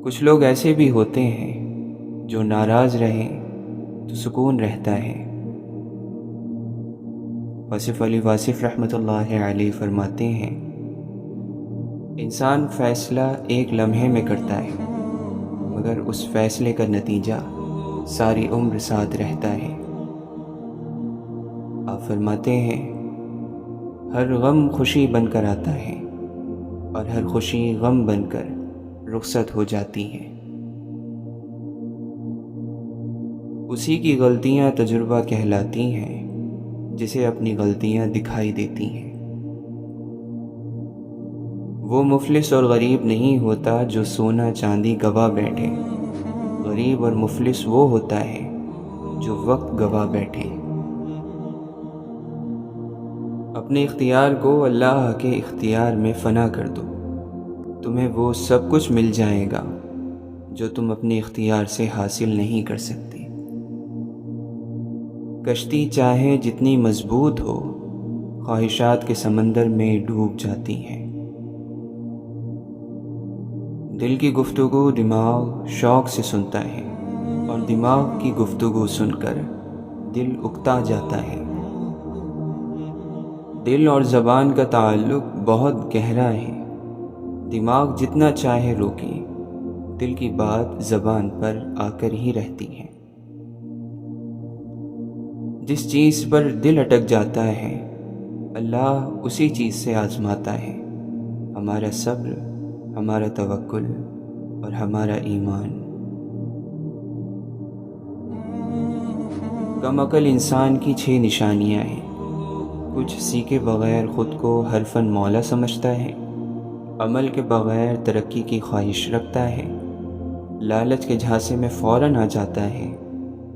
کچھ لوگ ایسے بھی ہوتے ہیں جو ناراض رہیں تو سکون رہتا ہے۔ واصف علی واصف رحمۃ اللہ علیہ فرماتے ہیں، انسان فیصلہ ایک لمحے میں کرتا ہے، مگر اس فیصلے کا نتیجہ ساری عمر ساتھ رہتا ہے۔ آپ فرماتے ہیں، ہر غم خوشی بن کر آتا ہے اور ہر خوشی غم بن کر رخصت ہو جاتی ہے۔ اسی کی غلطیاں تجربہ کہلاتی ہیں جسے اپنی غلطیاں دکھائی دیتی ہیں۔ وہ مفلس اور غریب نہیں ہوتا جو سونا چاندی گوا بیٹھے، غریب اور مفلس وہ ہوتا ہے جو وقت گوا بیٹھے۔ اپنے اختیار کو اللہ کے اختیار میں فنا کر دو، تمہیں وہ سب کچھ مل جائے گا جو تم اپنے اختیار سے حاصل نہیں کر سکتے۔ کشتی چاہے جتنی مضبوط ہو، خواہشات کے سمندر میں ڈوب جاتی ہے۔ دل کی گفتگو دماغ شوق سے سنتا ہے اور دماغ کی گفتگو سن کر دل اکتا جاتا ہے۔ دل اور زبان کا تعلق بہت گہرا ہے، دماغ جتنا چاہے روکے، دل کی بات زبان پر آ کر ہی رہتی ہے۔ جس چیز پر دل اٹک جاتا ہے، اللہ اسی چیز سے آزماتا ہے ہمارا صبر، ہمارا توکل اور ہمارا ایمان۔ کم عقل انسان کی 6 نشانیاں ہیں۔ کچھ سیکھے بغیر خود کو حرفاً مولا سمجھتا ہے، عمل کے بغیر ترقی کی خواہش رکھتا ہے، لالچ کے جھانسے میں فوراً آ جاتا ہے،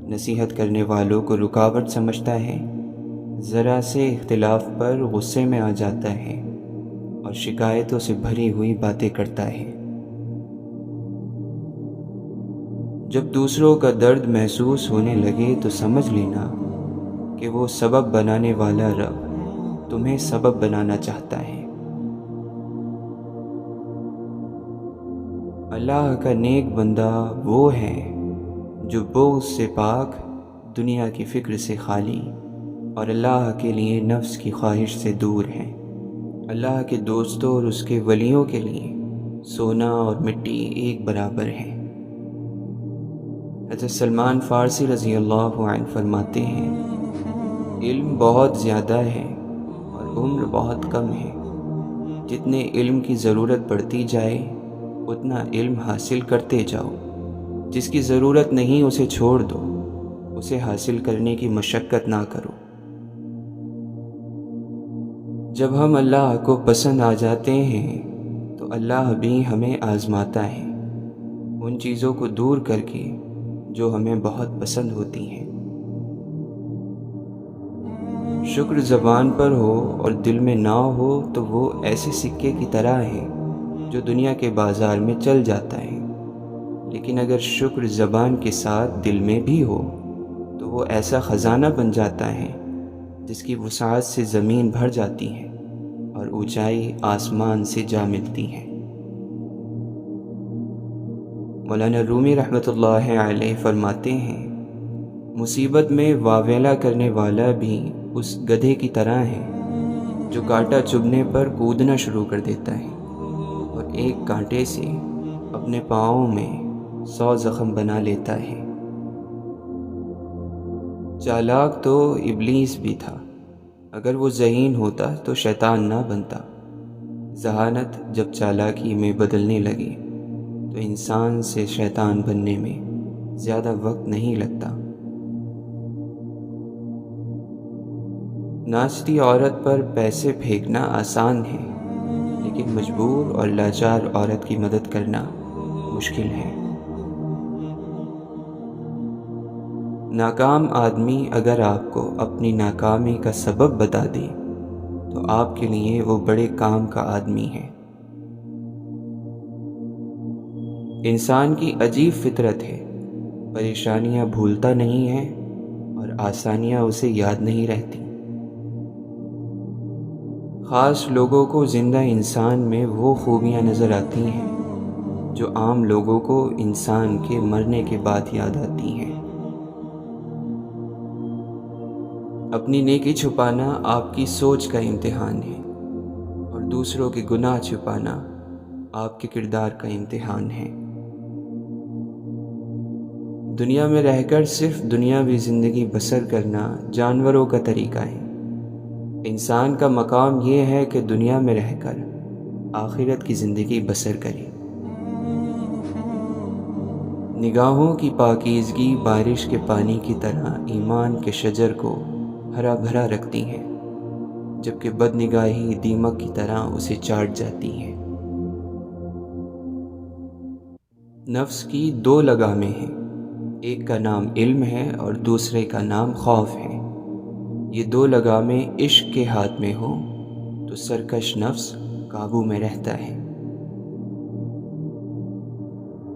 نصیحت کرنے والوں کو رکاوٹ سمجھتا ہے، ذرا سے اختلاف پر غصے میں آ جاتا ہے اور شکایتوں سے بھری ہوئی باتیں کرتا ہے۔ جب دوسروں کا درد محسوس ہونے لگے تو سمجھ لینا کہ وہ سبب بنانے والا رب تمہیں سبب بنانا چاہتا ہے۔ اللہ کا نیک بندہ وہ ہے جو بغض سے پاک، دنیا کی فکر سے خالی اور اللہ کے لیے نفس کی خواہش سے دور ہے۔ اللہ کے دوستوں اور اس کے ولیوں کے لیے سونا اور مٹی ایک برابر ہیں۔ حضرت سلمان فارسی رضی اللہ عنہ فرماتے ہیں، علم بہت زیادہ ہے اور عمر بہت کم ہے۔ جتنے علم کی ضرورت پڑتی جائے اتنا علم حاصل کرتے جاؤ، جس کی ضرورت نہیں اسے چھوڑ دو، اسے حاصل کرنے کی مشقت نہ کرو۔ جب ہم اللہ کو پسند آ جاتے ہیں تو اللہ بھی ہمیں آزماتا ہے، ان چیزوں کو دور کر کے جو ہمیں بہت پسند ہوتی ہیں۔ شکر زبان پر ہو اور دل میں نہ ہو تو وہ ایسے سکے کی طرح ہے جو دنیا کے بازار میں چل جاتا ہے، لیکن اگر شکر زبان کے ساتھ دل میں بھی ہو تو وہ ایسا خزانہ بن جاتا ہے جس کی وسعت سے زمین بھر جاتی ہے اور اونچائی آسمان سے جا ملتی ہے۔ مولانا رومی رحمۃ اللہ علیہ فرماتے ہیں، مصیبت میں واویلا کرنے والا بھی اس گدھے کی طرح ہے جو کانٹا چبھنے پر کودنا شروع کر دیتا ہے اور ایک کانٹے سے اپنے پاؤں میں 100 زخم بنا لیتا ہے۔ چالاک تو ابلیس بھی تھا، اگر وہ ذہین ہوتا تو شیطان نہ بنتا۔ ذہانت جب چالاکی میں بدلنے لگے تو انسان سے شیطان بننے میں زیادہ وقت نہیں لگتا۔ ناچتی عورت پر پیسے پھینکنا آسان ہے، لیکن مجبور اور لاچار عورت کی مدد کرنا مشکل ہے۔ ناکام آدمی اگر آپ کو اپنی ناکامی کا سبب بتا دے تو آپ کے لیے وہ بڑے کام کا آدمی ہے۔ انسان کی عجیب فطرت ہے، پریشانیاں بھولتا نہیں ہے اور آسانیاں اسے یاد نہیں رہتی۔ خاص لوگوں کو زندہ انسان میں وہ خوبیاں نظر آتی ہیں جو عام لوگوں کو انسان کے مرنے کے بعد یاد آتی ہیں۔ اپنی نیکی چھپانا آپ کی سوچ کا امتحان ہے اور دوسروں کے گناہ چھپانا آپ کے کردار کا امتحان ہے۔ دنیا میں رہ کر صرف دنیاوی زندگی بسر کرنا جانوروں کا طریقہ ہے۔ انسان کا مقام یہ ہے کہ دنیا میں رہ کر آخرت کی زندگی بسر کرے۔ نگاہوں کی پاکیزگی بارش کے پانی کی طرح ایمان کے شجر کو ہرا بھرا رکھتی ہے، جبکہ بد نگاہی دیمک کی طرح اسے چاٹ جاتی ہے۔ نفس کی دو لگامیں ہیں، ایک کا نام علم ہے اور دوسرے کا نام خوف ہے۔ یہ دو لگامیں عشق کے ہاتھ میں ہوں تو سرکش نفس قابو میں رہتا ہے۔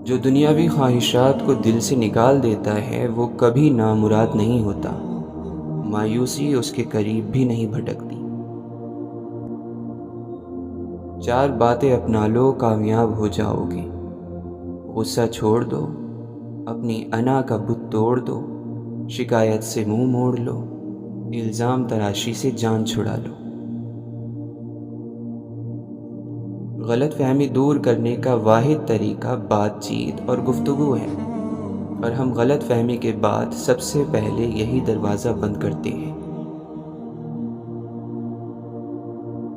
جو دنیاوی خواہشات کو دل سے نکال دیتا ہے وہ کبھی نامراد نہیں ہوتا، مایوسی اس کے قریب بھی نہیں بھٹکتی۔ 4 باتیں اپنا لو، کامیاب ہو جاؤ گے۔ غصہ چھوڑ دو، اپنی انا کا بت توڑ دو، شکایت سے منہ موڑ لو، الزام تراشی سے جان چھڑا لو۔ غلط فہمی دور کرنے کا واحد طریقہ بات چیت اور گفتگو ہے، اور ہم غلط فہمی کے بعد سب سے پہلے یہی دروازہ بند کرتے ہیں۔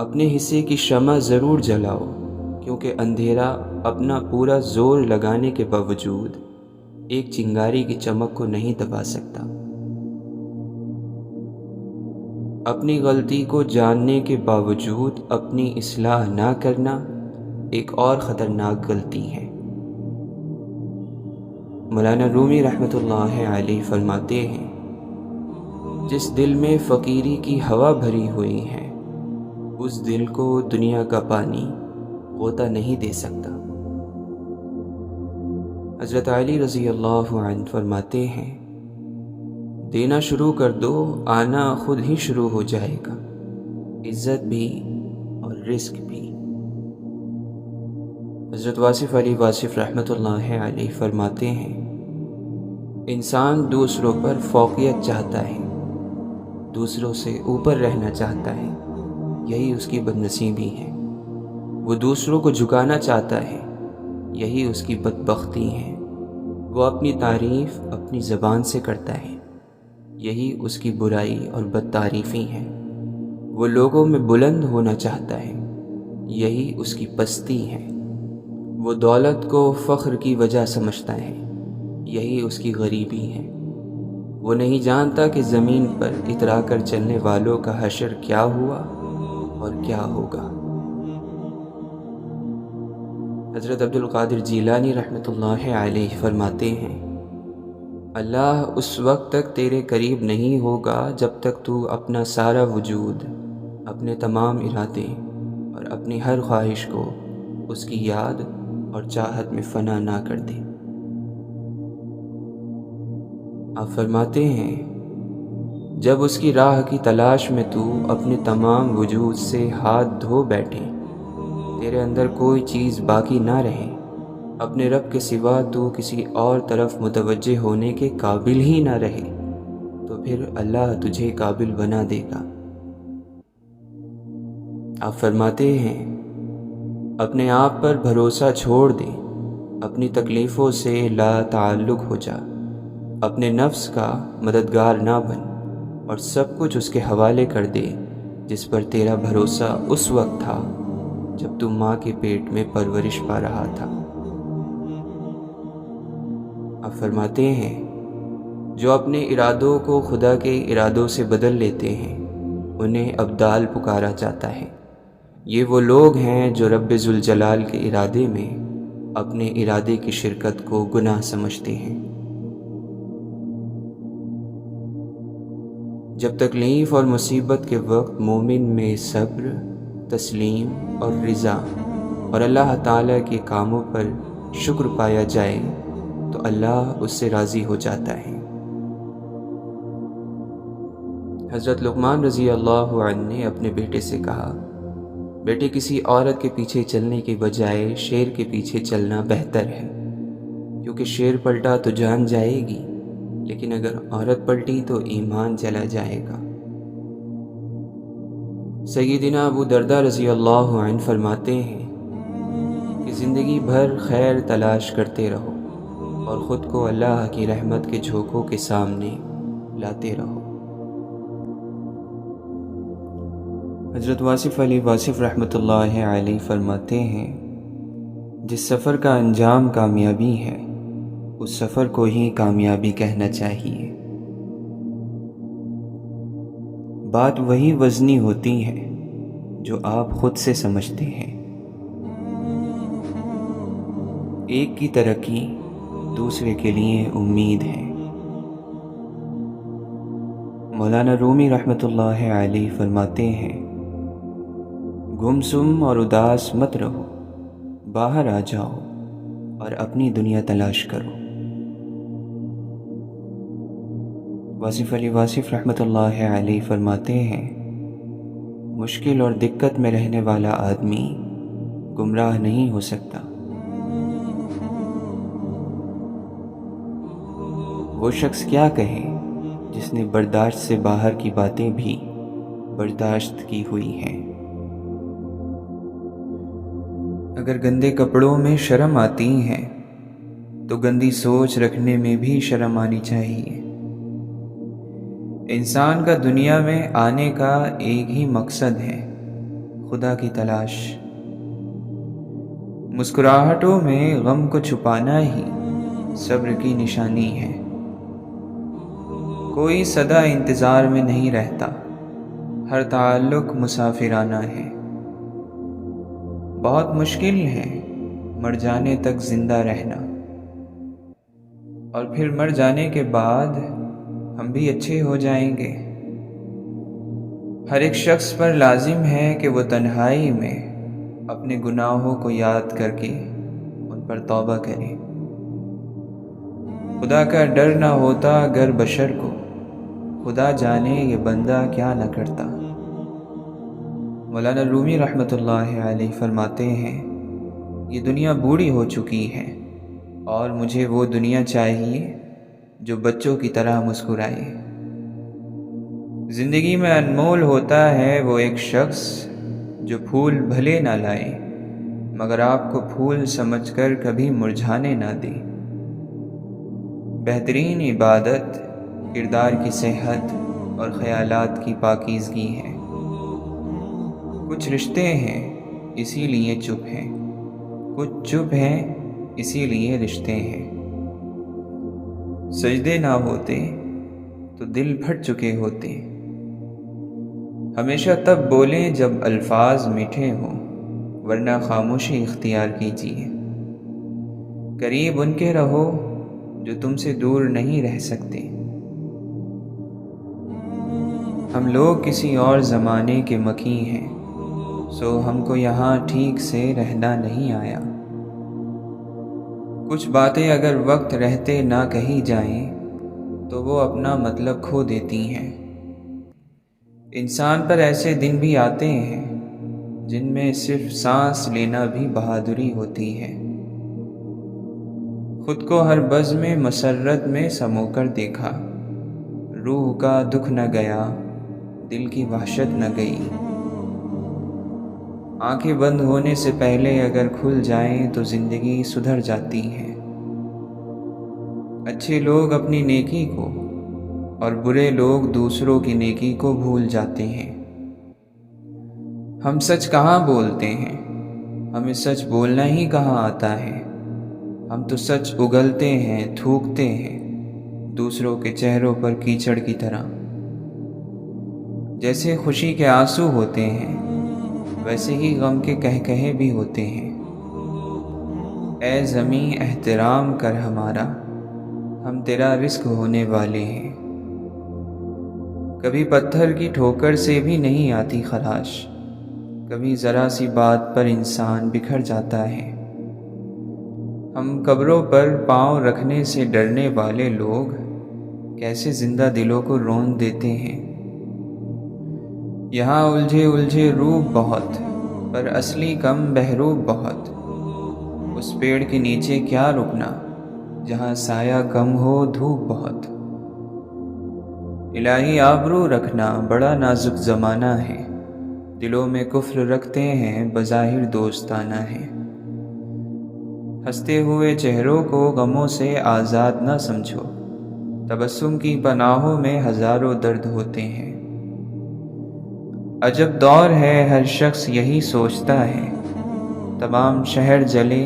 اپنے حصے کی شمع ضرور جلاؤ، کیونکہ اندھیرا اپنا پورا زور لگانے کے باوجود ایک چنگاری کی چمک کو نہیں دبا سکتا۔ اپنی غلطی کو جاننے کے باوجود اپنی اصلاح نہ کرنا ایک اور خطرناک غلطی ہے۔ مولانا رومی رحمۃ اللہ علیہ فرماتے ہیں، جس دل میں فقیری کی ہوا بھری ہوئی ہے اس دل کو دنیا کا پانی غوطہ نہیں دے سکتا۔ حضرت علی رضی اللہ عنہ فرماتے ہیں، دینا شروع کر دو، آنا خود ہی شروع ہو جائے گا، عزت بھی اور رزق بھی۔ حضرت واصف علی واصف رحمۃ اللہ علیہ فرماتے ہیں، انسان دوسروں پر فوقیت چاہتا ہے، دوسروں سے اوپر رہنا چاہتا ہے، یہی اس کی بدنصیبی ہے۔ وہ دوسروں کو جھکانا چاہتا ہے، یہی اس کی بدبختی ہے۔ وہ اپنی تعریف اپنی زبان سے کرتا ہے، یہی اس کی برائی اور بدتعریفی ہے۔ وہ لوگوں میں بلند ہونا چاہتا ہے، یہی اس کی پستی ہے۔ وہ دولت کو فخر کی وجہ سمجھتا ہے، یہی اس کی غریبی ہے۔ وہ نہیں جانتا کہ زمین پر اترا کر چلنے والوں کا حشر کیا ہوا اور کیا ہوگا۔ حضرت عبد القادر جیلانی رحمۃ اللہ علیہ فرماتے ہیں، اللہ اس وقت تک تیرے قریب نہیں ہوگا جب تک تو اپنا سارا وجود، اپنے تمام ارادے اور اپنی ہر خواہش کو اس کی یاد اور چاہت میں فنا نہ کر دے۔ آپ فرماتے ہیں، جب اس کی راہ کی تلاش میں تو اپنے تمام وجود سے ہاتھ دھو بیٹھے، تیرے اندر کوئی چیز باقی نہ رہے، اپنے رب کے سوا تو کسی اور طرف متوجہ ہونے کے قابل ہی نہ رہے، تو پھر اللہ تجھے قابل بنا دے گا۔ آپ فرماتے ہیں، اپنے آپ پر بھروسہ چھوڑ دے، اپنی تکلیفوں سے لا تعلق ہو جا، اپنے نفس کا مددگار نہ بن اور سب کچھ اس کے حوالے کر دے جس پر تیرا بھروسہ اس وقت تھا جب تم ماں کے پیٹ میں پرورش پا رہا تھا۔ آپ فرماتے ہیں، جو اپنے ارادوں کو خدا کے ارادوں سے بدل لیتے ہیں انہیں ابدال پکارا جاتا ہے۔ یہ وہ لوگ ہیں جو رب ذوالجلال کے ارادے میں اپنے ارادے کی شرکت کو گناہ سمجھتے ہیں۔ جب تکلیف اور مصیبت کے وقت مومن میں صبر، تسلیم اور رضا اور اللہ تعالیٰ کے کاموں پر شکر پایا جائے تو اللہ اس سے راضی ہو جاتا ہے۔ حضرت لقمان رضی اللہ عنہ نے اپنے بیٹے سے کہا، بیٹے کسی عورت کے پیچھے چلنے کے بجائے شیر کے پیچھے چلنا بہتر ہے، کیونکہ شیر پلٹا تو جان جائے گی، لیکن اگر عورت پلٹی تو ایمان چلا جائے گا۔ سیدنا ابو درداء رضی اللہ عنہ فرماتے ہیں کہ زندگی بھر خیر تلاش کرتے رہو اور خود کو اللہ کی رحمت کے جھونکوں کے سامنے لاتے رہو۔ حضرت واصف علی واصف رحمۃ اللہ علیہ فرماتے ہیں، جس سفر کا انجام کامیابی ہے اس سفر کو ہی کامیابی کہنا چاہیے۔ بات وہی وزنی ہوتی ہے جو آپ خود سے سمجھتے ہیں۔ ایک کی ترقی دوسرے کے لیے امید ہے۔ مولانا رومی رحمۃ اللہ علیہ فرماتے ہیں، گم سم اور اداس مت رہو، باہر آ جاؤ اور اپنی دنیا تلاش کرو۔ واصف علی واصف رحمۃ اللہ علیہ فرماتے ہیں، مشکل اور دقت میں رہنے والا آدمی گمراہ نہیں ہو سکتا۔ وہ شخص کیا کہے جس نے برداشت سے باہر کی باتیں بھی برداشت کی ہوئی ہیں۔ اگر گندے کپڑوں میں شرم آتی ہے تو گندی سوچ رکھنے میں بھی شرم آنی چاہیے۔ انسان کا دنیا میں آنے کا ایک ہی مقصد ہے، خدا کی تلاش۔ مسکراہٹوں میں غم کو چھپانا ہی صبر کی نشانی ہے۔ کوئی سدا انتظار میں نہیں رہتا، ہر تعلق مسافرانہ ہے۔ بہت مشکل ہے مر جانے تک زندہ رہنا، اور پھر مر جانے کے بعد ہم بھی اچھے ہو جائیں گے۔ ہر ایک شخص پر لازم ہے کہ وہ تنہائی میں اپنے گناہوں کو یاد کر کے ان پر توبہ کرے۔ خدا کا ڈر نہ ہوتا اگر بشر کو، خدا جانے یہ بندہ کیا نہ کرتا۔ مولانا رومی رحمۃ اللہ علیہ فرماتے ہیں، یہ دنیا بوڑھی ہو چکی ہے اور مجھے وہ دنیا چاہیے جو بچوں کی طرح مسکرائے۔ زندگی میں انمول ہوتا ہے وہ ایک شخص جو پھول بھلے نہ لائے مگر آپ کو پھول سمجھ کر کبھی مرجھانے نہ دے۔ بہترین عبادت کردار کی صحت اور خیالات کی پاکیزگی ہے۔ کچھ رشتے ہیں اسی لیے چپ ہیں، کچھ چپ ہیں اسی لیے رشتے ہیں۔ سجدے نہ ہوتے تو دل پھٹ چکے ہوتے۔ ہمیشہ تب بولیں جب الفاظ میٹھے ہوں، ورنہ خاموشی اختیار کیجیے۔ قریب ان کے رہو جو تم سے دور نہیں رہ سکتے۔ ہم لوگ کسی اور زمانے کے مکی ہیں، سو ہم کو یہاں ٹھیک سے رہنا نہیں آیا۔ کچھ باتیں اگر وقت رہتے نہ کہی جائیں تو وہ اپنا مطلب کھو دیتی ہیں۔ انسان پر ایسے دن بھی آتے ہیں جن میں صرف سانس لینا بھی بہادری ہوتی ہے۔ خود کو ہر بزم مسرت میں سمو کر دیکھا، روح کا دکھ نہ گیا، دل کی وحشت نہ گئی۔ آنکھیں بند ہونے سے پہلے اگر کھل جائیں تو زندگی سدھر جاتی ہے۔ اچھے لوگ اپنی نیکی کو اور برے لوگ دوسروں کی نیکی کو بھول جاتے ہیں۔ ہم سچ کہاں بولتے ہیں، ہمیں سچ بولنا ہی کہاں آتا ہے۔ ہم تو سچ اگلتے ہیں، تھوکتے ہیں دوسروں کے چہروں پر کیچڑ کی طرح۔ جیسے خوشی کے آنسو ہوتے ہیں ویسے ہی غم کے کہکہے بھی ہوتے ہیں۔ اے زمیں احترام کر ہمارا، ہم تیرا رزق ہونے والے ہیں۔ کبھی پتھر کی ٹھوکر سے بھی نہیں آتی خراش، کبھی ذرا سی بات پر انسان بکھر جاتا ہے۔ ہم قبروں پر پاؤں رکھنے سے ڈرنے والے لوگ کیسے زندہ دلوں کو رون دیتے ہیں۔ یہاں الجھے الجھے روح بہت، پر اصلی کم بہروب بہت۔ اس پیڑ کے نیچے کیا رکنا جہاں سایہ کم ہو دھوپ بہت۔ الہی آبرو رکھنا بڑا نازک زمانہ ہے، دلوں میں کفر رکھتے ہیں بظاہر دوستانہ ہے۔ ہنستے ہوئے چہروں کو غموں سے آزاد نہ سمجھو، تبسم کی پناہوں میں ہزاروں درد ہوتے ہیں۔ عجب دور ہے ہر شخص یہی سوچتا ہے، تمام شہر جلے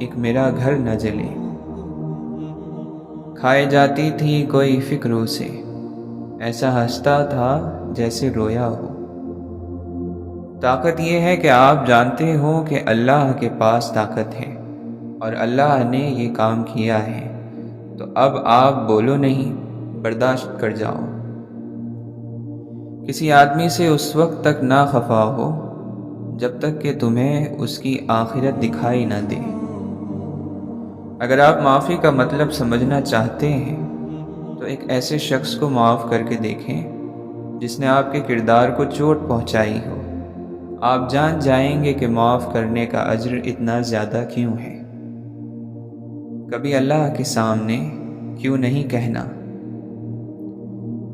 ایک میرا گھر نہ جلے۔ کھائے جاتی تھی کوئی فکروں سے، ایسا ہنستا تھا جیسے رویا ہو۔ طاقت یہ ہے کہ آپ جانتے ہو کہ اللہ کے پاس طاقت ہے اور اللہ نے یہ کام کیا ہے، تو اب آپ بولو نہیں، برداشت کر جاؤ۔ کسی آدمی سے اس وقت تک نہ خفا ہو جب تک کہ تمہیں اس کی آخرت دکھائی نہ دے۔ اگر آپ معافی کا مطلب سمجھنا چاہتے ہیں تو ایک ایسے شخص کو معاف کر کے دیکھیں جس نے آپ کے کردار کو چوٹ پہنچائی ہو۔ آپ جان جائیں گے کہ معاف کرنے کا اجر اتنا زیادہ کیوں ہے۔ کبھی اللہ کے سامنے کیوں نہیں کہنا،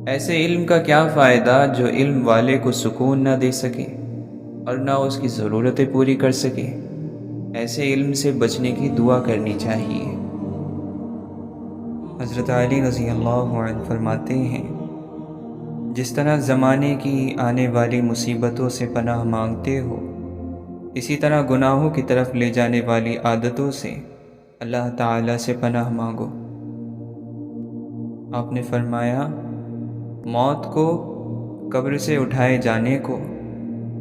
ایسے علم کا کیا فائدہ جو علم والے کو سکون نہ دے سکے اور نہ اس کی ضرورتیں پوری کر سکے۔ ایسے علم سے بچنے کی دعا کرنی چاہیے۔ حضرت علی رضی اللہ عنہ فرماتے ہیں، جس طرح زمانے کی آنے والی مصیبتوں سے پناہ مانگتے ہو، اسی طرح گناہوں کی طرف لے جانے والی عادتوں سے اللہ تعالیٰ سے پناہ مانگو۔ آپ نے فرمایا، موت کو، قبر سے اٹھائے جانے کو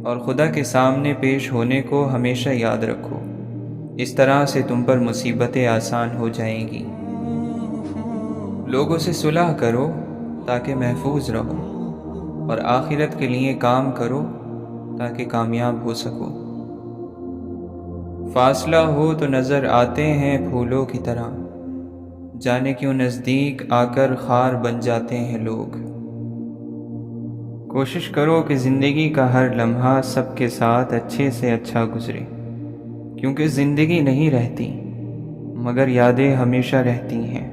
اور خدا کے سامنے پیش ہونے کو ہمیشہ یاد رکھو، اس طرح سے تم پر مصیبتیں آسان ہو جائیں گی۔ لوگوں سے صلح کرو تاکہ محفوظ رہو، اور آخرت کے لیے کام کرو تاکہ کامیاب ہو سکو۔ فاصلہ ہو تو نظر آتے ہیں پھولوں کی طرح، جانے کیوں نزدیک آ کر خار بن جاتے ہیں لوگ۔ کوشش کرو کہ زندگی کا ہر لمحہ سب کے ساتھ اچھے سے اچھا گزرے، کیونکہ زندگی نہیں رہتی مگر یادیں ہمیشہ رہتی ہیں۔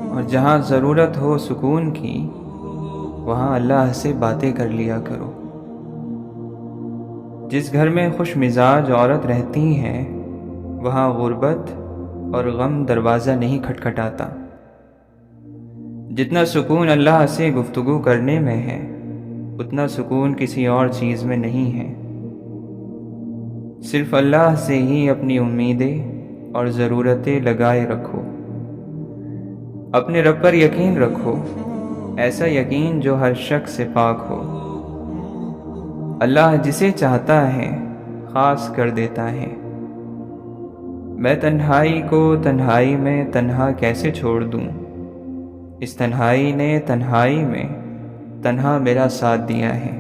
اور جہاں ضرورت ہو سکون کی، وہاں اللہ سے باتیں کر لیا کرو۔ جس گھر میں خوش مزاج عورت رہتی ہیں، وہاں غربت اور غم دروازہ نہیں کھٹکھٹاتا۔ جتنا سکون اللہ سے گفتگو کرنے میں ہے، اتنا سکون کسی اور چیز میں نہیں ہے۔ صرف اللہ سے ہی اپنی امیدیں اور ضرورتیں لگائے رکھو۔ اپنے رب پر یقین رکھو، ایسا یقین جو ہر شک سے پاک ہو۔ اللہ جسے چاہتا ہے خاص کر دیتا ہے۔ میں تنہائی کو تنہائی میں تنہا کیسے چھوڑ دوں، اس تنہائی نے تنہائی میں تنہا میرا ساتھ دیا ہے۔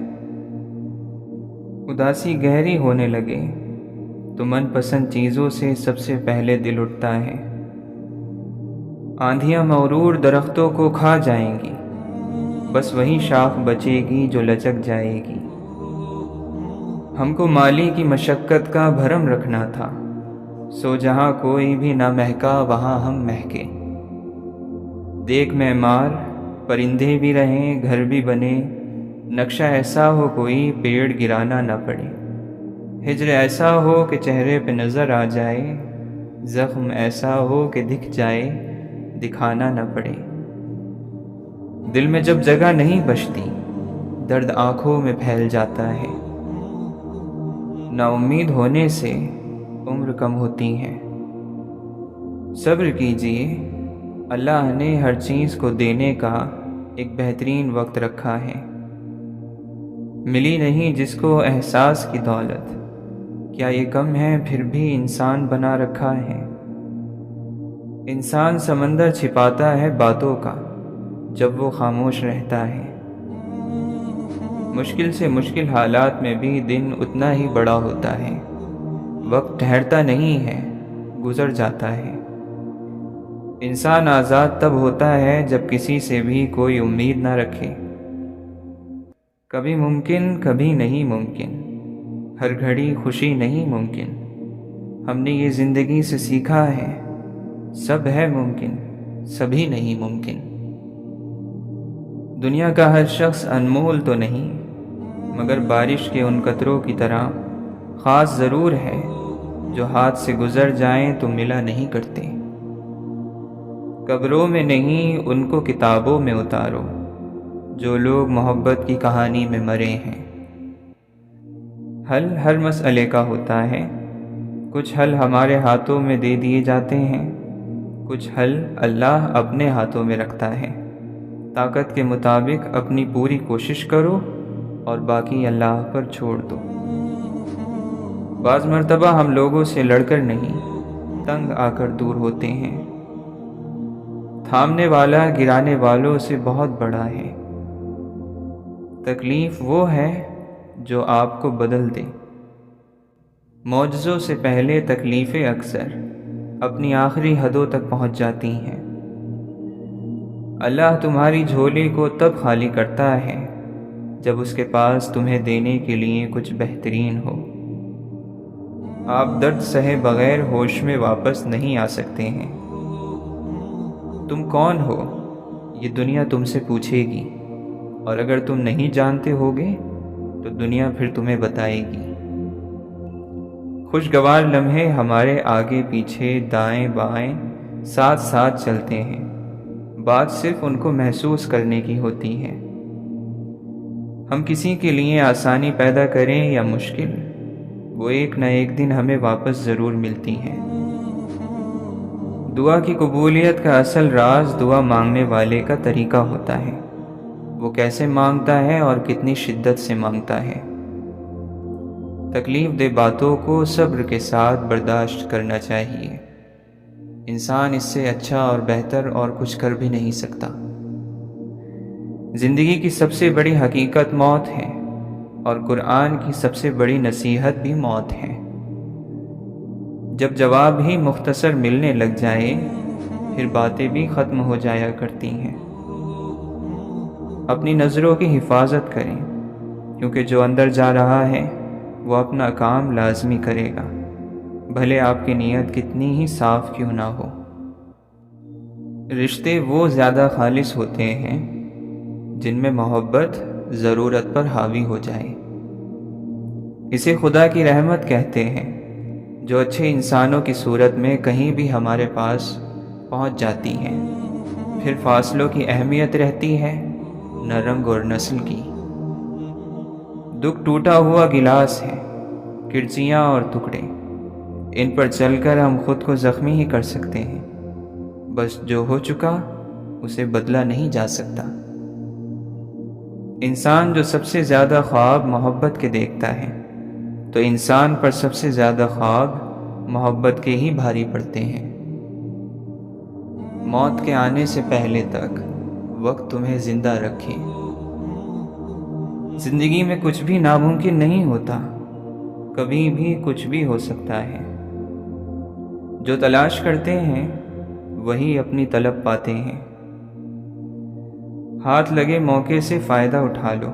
اداسی گہری ہونے لگے تو من پسند چیزوں سے سب سے پہلے دل اٹھتا ہے۔ آندھیاں مغرور درختوں کو کھا جائیں گی، بس وہی شاخ بچے گی جو لچک جائے گی۔ ہم کو مالی کی مشقت کا بھرم رکھنا تھا، سو جہاں کوئی بھی نہ مہکا وہاں ہم مہکے۔ دیکھ معمار پرندے بھی رہیں گھر بھی بنے، نقشہ ایسا ہو کوئی پیڑ گرانا نہ پڑے۔ ہجر ایسا ہو کہ چہرے پہ نظر آ جائے، زخم ایسا ہو کہ دکھ جائے دکھانا نہ پڑے۔ دل میں جب جگہ نہیں بچتی، درد آنکھوں میں پھیل جاتا ہے۔ نا امید ہونے سے عمر کم ہوتی ہے۔ صبر کیجئے، اللہ نے ہر چیز کو دینے کا ایک بہترین وقت رکھا ہے۔ ملی نہیں جس کو احساس کی دولت، کیا یہ کم ہے پھر بھی انسان بنا رکھا ہے۔ انسان سمندر چھپاتا ہے باتوں کا جب وہ خاموش رہتا ہے۔ مشکل سے مشکل حالات میں بھی دن اتنا ہی بڑا ہوتا ہے۔ وقت ٹھہرتا نہیں ہے، گزر جاتا ہے۔ انسان آزاد تب ہوتا ہے جب کسی سے بھی کوئی امید نہ رکھے۔ کبھی ممکن کبھی نہیں ممکن، ہر گھڑی خوشی نہیں ممکن، ہم نے یہ زندگی سے سیکھا ہے، سب ہے ممکن، سبھی نہیں ممکن۔ دنیا کا ہر شخص انمول تو نہیں، مگر بارش کے ان قطروں کی طرح خاص ضرور ہے، جو ہاتھ سے گزر جائیں تو ملا نہیں کرتے۔ قبروں میں نہیں، ان کو کتابوں میں اتارو، جو لوگ محبت کی کہانی میں مرے ہیں۔ حل ہر مسئلے کا ہوتا ہے، کچھ حل ہمارے ہاتھوں میں دے دیے جاتے ہیں، کچھ حل اللہ اپنے ہاتھوں میں رکھتا ہے۔ طاقت کے مطابق اپنی پوری کوشش کرو اور باقی اللہ پر چھوڑ دو۔ بعض مرتبہ ہم لوگوں سے لڑ کر نہیں، تنگ آ کر دور ہوتے ہیں۔ تھامنے والا گرانے والوں سے بہت بڑا ہے۔ تکلیف وہ ہے جو آپ کو بدل دے۔ معجزوں سے پہلے تکلیفیں اکثر اپنی آخری حدوں تک پہنچ جاتی ہیں۔ اللہ تمہاری جھولی کو تب خالی کرتا ہے جب اس کے پاس تمہیں دینے کے لیے کچھ بہترین ہو۔ آپ درد سہے بغیر ہوش میں واپس نہیں آ سکتے ہیں۔ تم کون ہو یہ دنیا تم سے پوچھے گی، اور اگر تم نہیں جانتے ہوگے تو دنیا پھر تمہیں بتائے گی۔ خوشگوار لمحے ہمارے آگے پیچھے دائیں بائیں ساتھ ساتھ چلتے ہیں، بات صرف ان کو محسوس کرنے کی ہوتی ہے۔ ہم کسی کے لیے آسانی پیدا کریں یا مشکل، وہ ایک نہ ایک دن ہمیں واپس ضرور ملتی ہے۔ دعا کی قبولیت کا اصل راز دعا مانگنے والے کا طریقہ ہوتا ہے، وہ کیسے مانگتا ہے اور کتنی شدت سے مانگتا ہے۔ تکلیف دہ باتوں کو صبر کے ساتھ برداشت کرنا چاہیے، انسان اس سے اچھا اور بہتر اور کچھ کر بھی نہیں سکتا۔ زندگی کی سب سے بڑی حقیقت موت ہے، اور قرآن کی سب سے بڑی نصیحت بھی موت ہے۔ جب جواب ہی مختصر ملنے لگ جائے، پھر باتیں بھی ختم ہو جایا کرتی ہیں۔ اپنی نظروں کی حفاظت کریں، کیونکہ جو اندر جا رہا ہے وہ اپنا کام لازمی کرے گا، بھلے آپ کی نیت کتنی ہی صاف کیوں نہ ہو۔ رشتے وہ زیادہ خالص ہوتے ہیں جن میں محبت ضرورت پر حاوی ہو جائے۔ اسے خدا کی رحمت کہتے ہیں، جو اچھے انسانوں کی صورت میں کہیں بھی ہمارے پاس پہنچ جاتی ہیں۔ پھر فاصلوں کی اہمیت رہتی ہے، نہ رنگ اور نسل کی۔ دکھ ٹوٹا ہوا گلاس ہے، کرچیاں اور ٹکڑے، ان پر چل کر ہم خود کو زخمی ہی کر سکتے ہیں، بس جو ہو چکا اسے بدلا نہیں جا سکتا۔ انسان جو سب سے زیادہ خواب محبت کے دیکھتا ہے، تو انسان پر سب سے زیادہ خواب محبت کے ہی بھاری پڑتے ہیں۔ موت کے آنے سے پہلے تک وقت تمہیں زندہ رکھے۔ زندگی میں کچھ بھی ناممکن نہیں ہوتا، کبھی بھی کچھ بھی ہو سکتا ہے۔ جو تلاش کرتے ہیں وہی اپنی طلب پاتے ہیں۔ ہاتھ لگے موقع سے فائدہ اٹھا لو،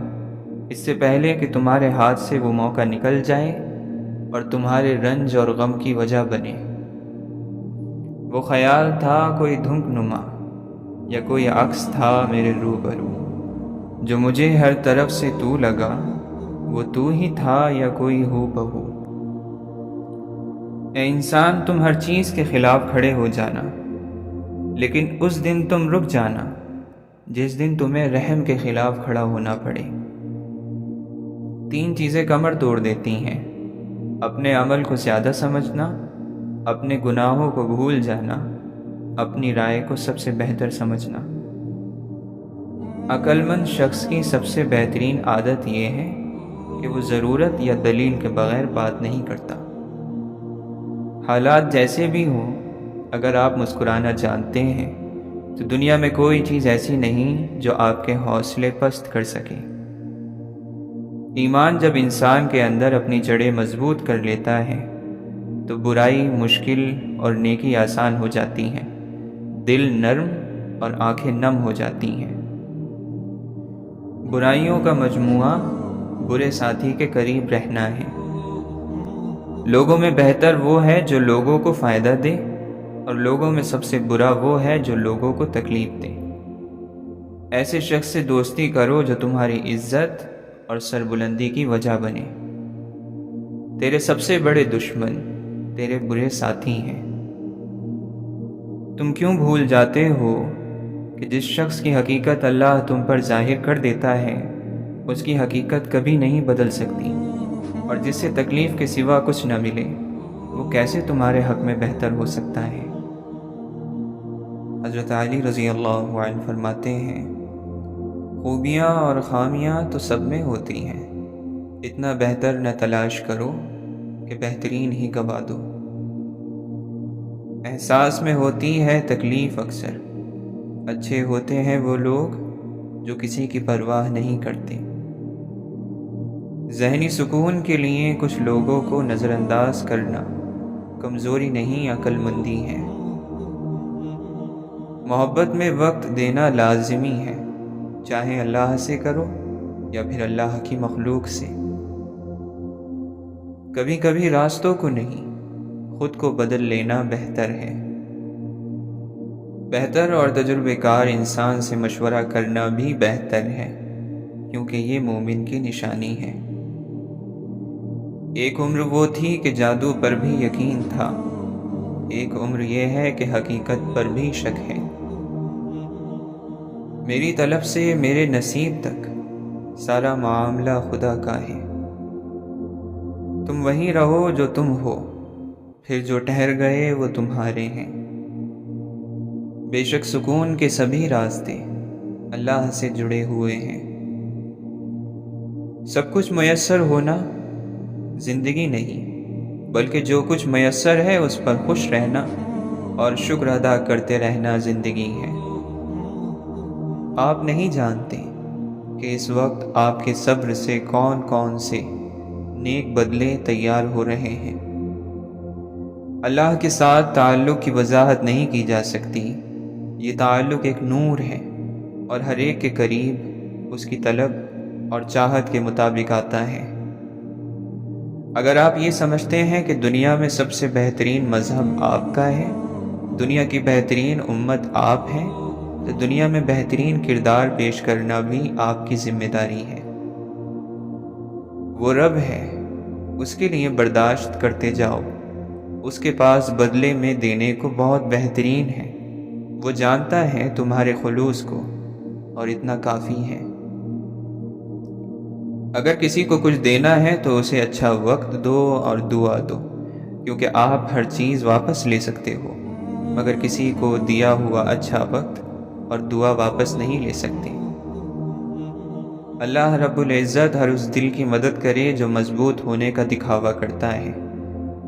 اس سے پہلے کہ تمہارے ہاتھ سے وہ موقع نکل جائے اور تمہارے رنج اور غم کی وجہ بنے۔ وہ خیال تھا کوئی دھنک نما، یا کوئی عکس تھا میرے روبرو، جو مجھے ہر طرف سے تو لگا، وہ تو ہی تھا یا کوئی ہو بہو۔ اے انسان، تم ہر چیز کے خلاف کھڑے ہو جانا، لیکن اس دن تم رک جانا جس دن تمہیں رحم کے خلاف کھڑا ہونا پڑے۔ 3 چیزیں کمر توڑ دیتی ہیں: اپنے عمل کو زیادہ سمجھنا، اپنے گناہوں کو بھول جانا، اپنی رائے کو سب سے بہتر سمجھنا۔ عقل مند شخص کی سب سے بہترین عادت یہ ہے کہ وہ ضرورت یا دلیل کے بغیر بات نہیں کرتا۔ حالات جیسے بھی ہوں، اگر آپ مسکرانا جانتے ہیں تو دنیا میں کوئی چیز ایسی نہیں جو آپ کے حوصلے پست کر سکے۔ ایمان جب انسان کے اندر اپنی جڑیں مضبوط کر لیتا ہے تو برائی مشکل اور نیکی آسان ہو جاتی ہیں، دل نرم اور آنکھیں نم ہو جاتی ہیں۔ برائیوں کا مجموعہ برے ساتھی کے قریب رہنا ہے، لوگوں میں بہتر وہ ہے جو لوگوں کو فائدہ دے، اور لوگوں میں سب سے برا وہ ہے جو لوگوں کو تکلیف دے۔ ایسے شخص سے دوستی کرو جو تمہاری عزت اور سربلندی کی وجہ بنے۔ تیرے سب سے بڑے دشمن تیرے برے ساتھی ہیں۔ تم کیوں بھول جاتے ہو کہ جس شخص کی حقیقت اللہ تم پر ظاہر کر دیتا ہے اس کی حقیقت کبھی نہیں بدل سکتی، اور جس سے تکلیف کے سوا کچھ نہ ملے وہ کیسے تمہارے حق میں بہتر ہو سکتا ہے؟ حضرت علی رضی اللہ عنہ فرماتے ہیں، خوبیاں اور خامیاں تو سب میں ہوتی ہیں، اتنا بہتر نہ تلاش کرو کہ بہترین ہی گوا دو۔ احساس میں ہوتی ہے تکلیف اکثر، اچھے ہوتے ہیں وہ لوگ جو کسی کی پرواہ نہیں کرتے۔ ذہنی سکون کے لیے کچھ لوگوں کو نظر انداز کرنا کمزوری نہیں عقل مندی ہے۔ محبت میں وقت دینا لازمی ہے، چاہے اللہ سے کرو یا پھر اللہ کی مخلوق سے۔ کبھی کبھی راستوں کو نہیں خود کو بدل لینا بہتر ہے۔ بہتر اور تجربے کار انسان سے مشورہ کرنا بھی بہتر ہے، کیونکہ یہ مومن کی نشانی ہے۔ ایک عمر وہ تھی کہ جادو پر بھی یقین تھا، ایک عمر یہ ہے کہ حقیقت پر بھی شک ہے۔ میری طلب سے میرے نصیب تک سارا معاملہ خدا کا ہے۔ تم وہیں رہو جو تم ہو، پھر جو ٹھہر گئے وہ تمہارے ہیں۔ بے شک سکون کے سبھی راستے اللہ سے جڑے ہوئے ہیں۔ سب کچھ میسر ہونا زندگی نہیں، بلکہ جو کچھ میسر ہے اس پر خوش رہنا اور شکر ادا کرتے رہنا زندگی ہے۔ آپ نہیں جانتے کہ اس وقت آپ کے صبر سے کون کون سے نیک بدلے تیار ہو رہے ہیں۔ اللہ کے ساتھ تعلق کی وضاحت نہیں کی جا سکتی، یہ تعلق ایک نور ہے اور ہر ایک کے قریب اس کی طلب اور چاہت کے مطابق آتا ہے۔ اگر آپ یہ سمجھتے ہیں کہ دنیا میں سب سے بہترین مذہب آپ کا ہے، دنیا کی بہترین امت آپ ہیں، تو دنیا میں بہترین کردار پیش کرنا بھی آپ کی ذمہ داری ہے۔ وہ رب ہے، اس کے لیے برداشت کرتے جاؤ، اس کے پاس بدلے میں دینے کو بہت بہترین ہے۔ وہ جانتا ہے تمہارے خلوص کو، اور اتنا کافی ہے۔ اگر کسی کو کچھ دینا ہے تو اسے اچھا وقت دو اور دعا دو، کیونکہ آپ ہر چیز واپس لے سکتے ہو، مگر کسی کو دیا ہوا اچھا وقت اور دعا واپس نہیں لے سکتے۔ اللہ رب العزت ہر اس دل کی مدد کرے جو مضبوط ہونے کا دکھاوا کرتا ہے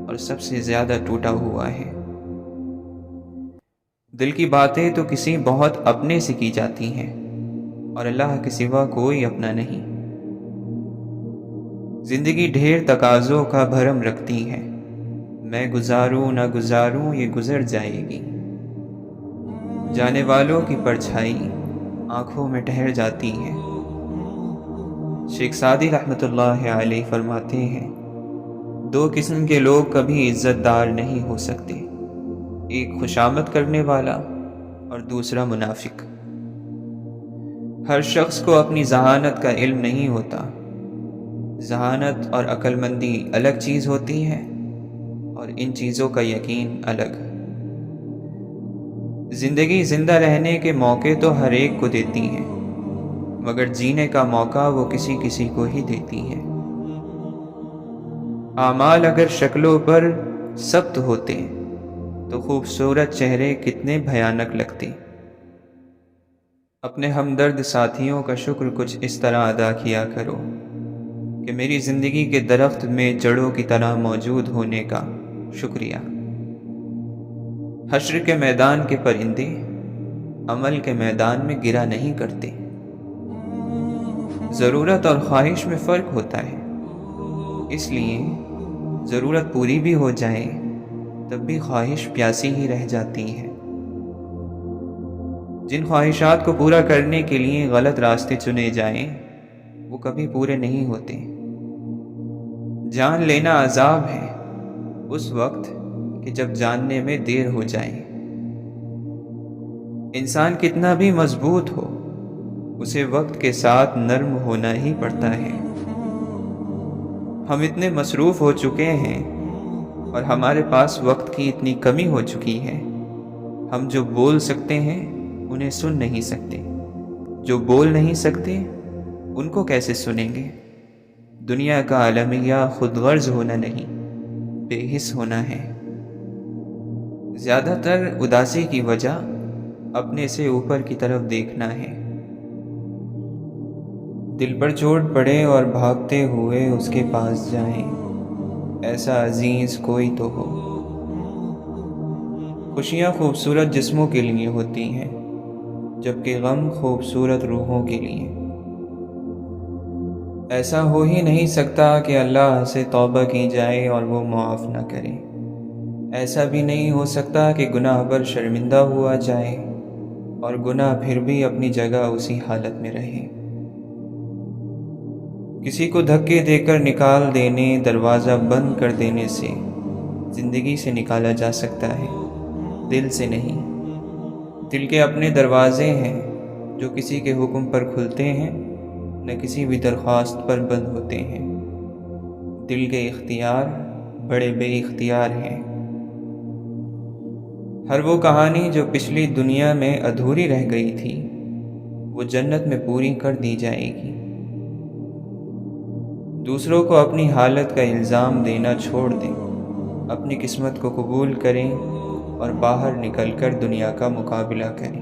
اور سب سے زیادہ ٹوٹا ہوا ہے۔ دل کی باتیں تو کسی بہت اپنے سے کی جاتی ہیں، اور اللہ کے سوا کوئی اپنا نہیں۔ زندگی ڈھیر تقاضوں کا بھرم رکھتی ہے، میں گزاروں نہ گزاروں یہ گزر جائے گی۔ جانے والوں کی پرچھائی آنکھوں میں ٹھہر جاتی ہے۔ شیخ سعدی رحمۃ اللہ علیہ فرماتے ہیں، دو قسم کے لوگ کبھی عزت دار نہیں ہو سکتے، ایک خوشامد کرنے والا اور دوسرا منافق۔ ہر شخص کو اپنی ذہانت کا علم نہیں ہوتا، ذہانت اور عقل مندی الگ چیز ہوتی ہے، اور ان چیزوں کا یقین الگ۔ زندگی زندہ رہنے کے موقع تو ہر ایک کو دیتی ہے، مگر جینے کا موقع وہ کسی کسی کو ہی دیتی ہے۔ اعمال اگر شکلوں پر سخت ہوتے تو خوبصورت چہرے کتنے بھیانک لگتے۔ اپنے ہمدرد ساتھیوں کا شکر کچھ اس طرح ادا کیا کرو کہ میری زندگی کے درخت میں جڑوں کی طرح موجود ہونے کا شکریہ۔ حشر کے میدان کے پرندے عمل کے میدان میں گرا نہیں کرتے۔ ضرورت اور خواہش میں فرق ہوتا ہے، اس لیے ضرورت پوری بھی ہو جائے تب بھی خواہش پیاسی ہی رہ جاتی ہے۔ جن خواہشات کو پورا کرنے کے لیے غلط راستے چنے جائیں وہ کبھی پورے نہیں ہوتے۔ جان لینا عذاب ہے، اس وقت کہ جب جاننے میں دیر ہو جائے۔ انسان کتنا بھی مضبوط ہو، اسے وقت کے ساتھ نرم ہونا ہی پڑتا ہے۔ ہم اتنے مصروف ہو چکے ہیں اور ہمارے پاس وقت کی اتنی کمی ہو چکی ہے، ہم جو بول سکتے ہیں انہیں سن نہیں سکتے، جو بول نہیں سکتے ان کو کیسے سنیں گے؟ دنیا کا عالمیہ خود غرض ہونا نہیں، بے حس ہونا ہے۔ زیادہ تر اداسی کی وجہ اپنے سے اوپر کی طرف دیکھنا ہے۔ دل پر چوٹ پڑے اور بھاگتے ہوئے اس کے پاس جائیں، ایسا عزیز کوئی تو ہو۔ خوشیاں خوبصورت جسموں کے لیے ہوتی ہیں، جبکہ غم خوبصورت روحوں کے لیے۔ ایسا ہو ہی نہیں سکتا کہ اللہ سے توبہ کی جائے اور وہ معاف نہ کرے۔ ایسا بھی نہیں ہو سکتا کہ گناہ پر شرمندہ ہوا جائے اور گناہ پھر بھی اپنی جگہ اسی حالت میں رہے۔ کسی کو دھکے دے کر نکال دینے، دروازہ بند کر دینے سے زندگی سے نکالا جا سکتا ہے، دل سے نہیں۔ دل کے اپنے دروازے ہیں جو کسی کے حکم پر کھلتے ہیں، نہ کسی بھی درخواست پر بند ہوتے ہیں۔ دل کے اختیار بڑے بے اختیار ہیں۔ ہر وہ کہانی جو پچھلی دنیا میں ادھوری رہ گئی تھی، وہ جنت میں پوری کر دی جائے گی۔ دوسروں کو اپنی حالت کا الزام دینا چھوڑ دیں، اپنی قسمت کو قبول کریں اور باہر نکل کر دنیا کا مقابلہ کریں۔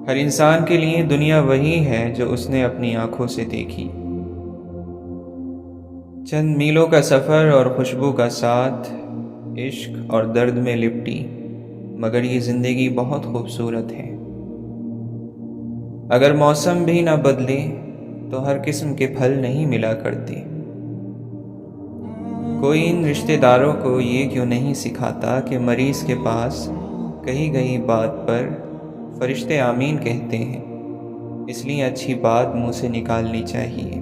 ہر انسان کے لیے دنیا وہی ہے جو اس نے اپنی آنکھوں سے دیکھی۔ چند میلوں کا سفر اور خوشبو کا ساتھ، عشق اور درد میں لپٹی، مگر یہ زندگی بہت خوبصورت ہے۔ اگر موسم بھی نہ بدلے تو ہر قسم کے پھل نہیں ملا کرتے۔ کوئی ان رشتہ داروں کو یہ کیوں نہیں سکھاتا کہ مریض کے پاس کہی گئی بات پر فرشتے آمین کہتے ہیں، اس لیے اچھی بات منہ سے نکالنی چاہیے۔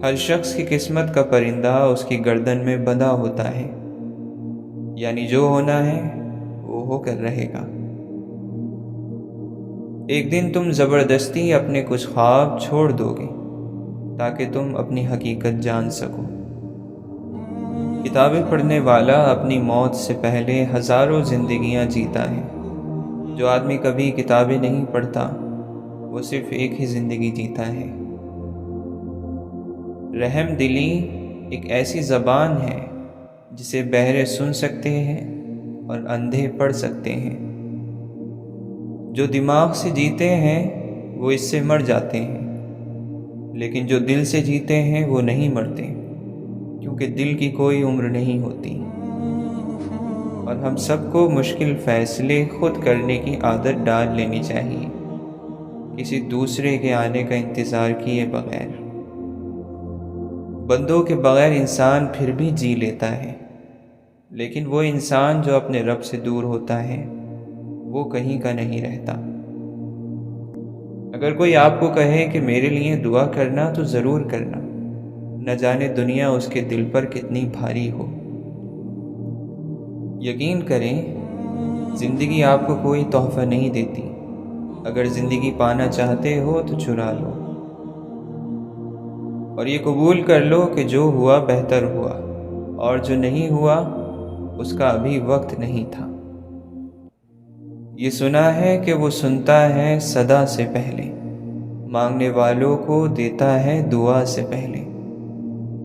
ہر شخص کی قسمت کا پرندہ اس کی گردن میں بندھا ہوتا ہے، یعنی جو ہونا ہے وہ ہو کر رہے گا۔ ایک دن تم زبردستی اپنے کچھ خواب چھوڑ دو گے تاکہ تم اپنی حقیقت جان سکو۔ کتابیں پڑھنے والا اپنی موت سے پہلے ہزاروں زندگیاں جیتا ہے۔ جو آدمی کبھی کتابیں نہیں پڑھتا، وہ صرف ایک ہی زندگی جیتا ہے۔ رحم دلی ایک ایسی زبان ہے جسے بہرے سن سکتے ہیں اور اندھے پڑھ سکتے ہیں۔ جو دماغ سے جیتے ہیں وہ اس سے مر جاتے ہیں، لیکن جو دل سے جیتے ہیں وہ نہیں مرتے، کیونکہ دل کی کوئی عمر نہیں ہوتی۔ اور ہم سب کو مشکل فیصلے خود کرنے کی عادت ڈال لینی چاہیے، کسی دوسرے کے آنے کا انتظار کیے بغیر۔ بندوں کے بغیر انسان پھر بھی جی لیتا ہے، لیکن وہ انسان جو اپنے رب سے دور ہوتا ہے وہ کہیں کا نہیں رہتا۔ اگر کوئی آپ کو کہے کہ میرے لیے دعا کرنا تو ضرور کرنا، نہ جانے دنیا اس کے دل پر کتنی بھاری ہو۔ یقین کریں، زندگی آپ کو کوئی تحفہ نہیں دیتی۔ اگر زندگی پانا چاہتے ہو تو چرا لو، اور یہ قبول کر لو کہ جو ہوا بہتر ہوا، اور جو نہیں ہوا اس کا ابھی وقت نہیں تھا۔ یہ سنا ہے کہ وہ سنتا ہے صدا سے پہلے، مانگنے والوں کو دیتا ہے دعا سے پہلے۔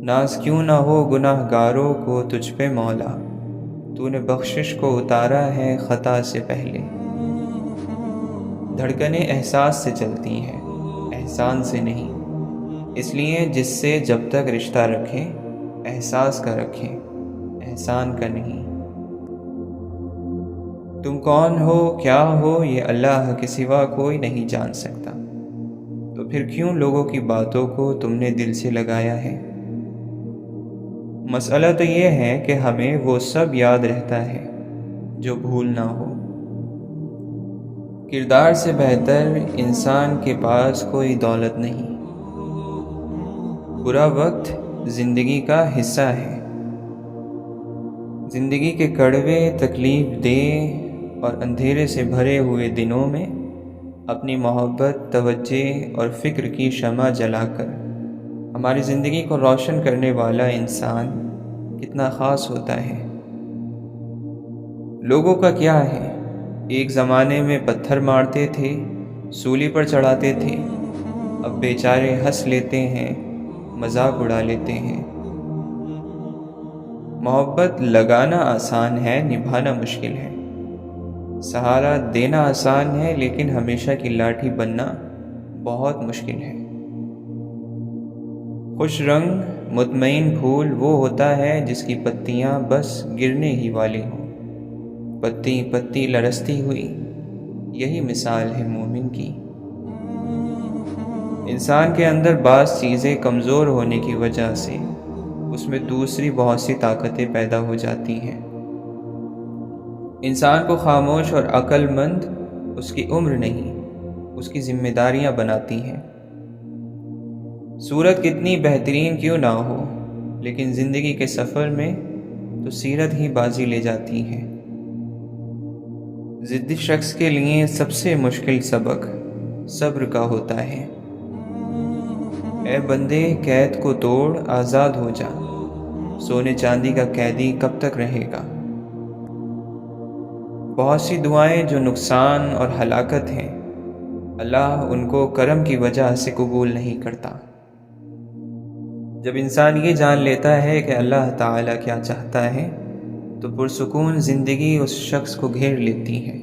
ناز کیوں نہ ہو گناہ گاروں کو تجھ پہ مولا، تو نے بخشش کو اتارا ہے خطا سے پہلے۔ دھڑکنیں احساس سے چلتی ہیں، احسان سے نہیں، اس لیے جس سے جب تک رشتہ رکھیں احساس کا رکھیں، احسان کا نہیں۔ تم کون ہو، کیا ہو، یہ اللہ کے سوا کوئی نہیں جان سکتا، تو پھر کیوں لوگوں کی باتوں کو تم نے دل سے لگایا ہے؟ مسئلہ تو یہ ہے کہ ہمیں وہ سب یاد رہتا ہے جو بھول نہ ہو۔ کردار سے بہتر انسان کے پاس کوئی دولت نہیں۔ برا وقت زندگی کا حصہ ہے۔ زندگی کے کڑوے، تکلیف دہ اور اندھیرے سے بھرے ہوئے دنوں میں اپنی محبت، توجہ اور فکر کی شمع جلا کر ہماری زندگی کو روشن کرنے والا انسان کتنا خاص ہوتا ہے۔ لوگوں کا کیا ہے، ایک زمانے میں پتھر مارتے تھے، سولی پر چڑھاتے تھے، اب بیچارے ہنس لیتے ہیں، مذاق اڑا لیتے ہیں۔ محبت لگانا آسان ہے، نبھانا مشکل ہے۔ سہارا دینا آسان ہے، لیکن ہمیشہ کی لاٹھی بننا بہت مشکل ہے۔ خوش رنگ مطمئن پھول وہ ہوتا ہے جس کی پتیاں بس گرنے ہی والی ہوں، پتی پتی لرزتی ہوئی، یہی مثال ہے مومن کی۔ انسان کے اندر بعض چیزیں کمزور ہونے کی وجہ سے اس میں دوسری بہت سی طاقتیں پیدا ہو جاتی ہیں۔ انسان کو خاموش اور عقل مند اس کی عمر نہیں، اس کی ذمہ داریاں بناتی ہیں۔ صورت کتنی بہترین کیوں نہ ہو، لیکن زندگی کے سفر میں تو سیرت ہی بازی لے جاتی ہے۔ ضدی شخص کے لیے سب سے مشکل سبق صبر کا ہوتا ہے۔ اے بندے، قید کو توڑ، آزاد ہو جا، سونے چاندی کا قیدی کب تک رہے گا؟ بہت سی دعائیں جو نقصان اور ہلاکت ہیں، اللہ ان کو کرم کی وجہ سے قبول نہیں کرتا۔ جب انسان یہ جان لیتا ہے کہ اللہ تعالیٰ کیا چاہتا ہے، تو پرسکون زندگی اس شخص کو گھیر لیتی ہے۔